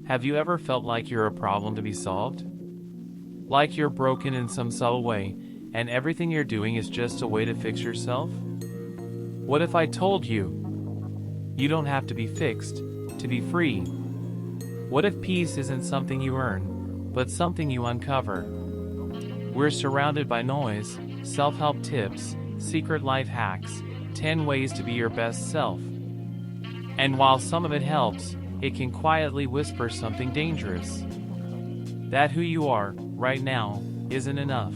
Have you ever felt like you're a problem to be solved? Like you're broken in some subtle way, and everything you're doing is just a way to fix yourself? What if I told you, you don't have to be fixed to be free? What if peace isn't something you earn, but something you uncover? We're surrounded by noise, self-help tips, secret life hacks, 10 ways to be your best self. And while some of it helps, it can quietly whisper something dangerous. That who you are, right now, isn't enough.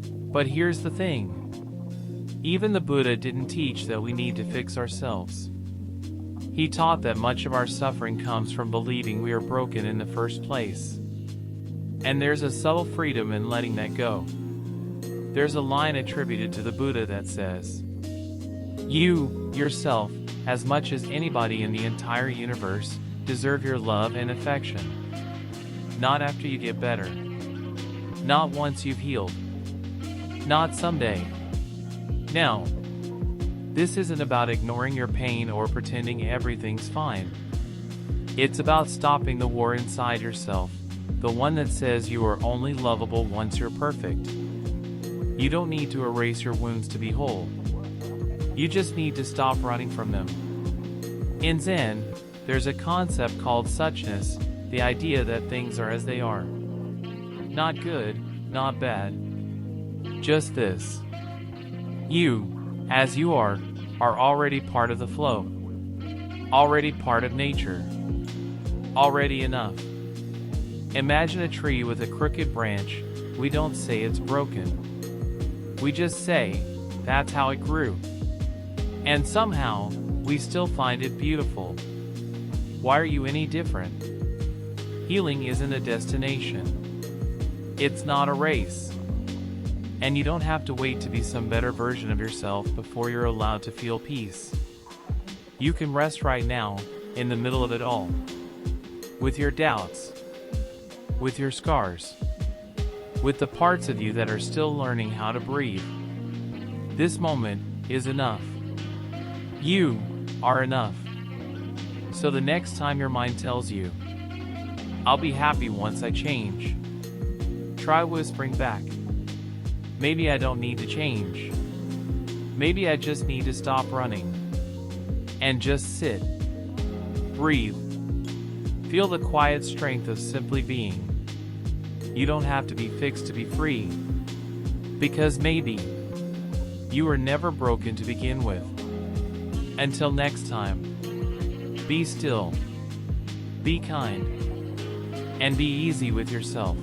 But here's the thing. Even the Buddha didn't teach that we need to fix ourselves. He taught that much of our suffering comes from believing we are broken in the first place. And there's a subtle freedom in letting that go. There's a line attributed to the Buddha that says, "You, yourself, as much as anybody in the entire universe, deserve your love and affection. Not after you get better. Not once you've healed. Not someday. Now." This isn't about ignoring your pain or pretending everything's fine. It's about stopping the war inside yourself, the one that says you are only lovable once you're perfect. You don't need to erase your wounds to be whole. You just need to stop running from them. In Zen, there's a concept called suchness, the idea that things are as they are. Not good, not bad. Just this. You, as you are already part of the flow. Already part of nature. Already enough. Imagine a tree with a crooked branch. We don't say it's broken. We just say, that's how it grew. And somehow, we still find it beautiful. Why are you any different? Healing isn't a destination. It's not a race. And you don't have to wait to be some better version of yourself before you're allowed to feel peace. You can rest right now, in the middle of it all. With your doubts. With your scars. With the parts of you that are still learning how to breathe. This moment is enough. You are enough. So the next time your mind tells you, "I'll be happy once I change," try whispering back, "Maybe I don't need to change. Maybe I just need to stop running." And just sit. Breathe. Feel the quiet strength of simply being. You don't have to be fixed to be free. Because maybe you were never broken to begin with. Until next time, be still, be kind, and be easy with yourself.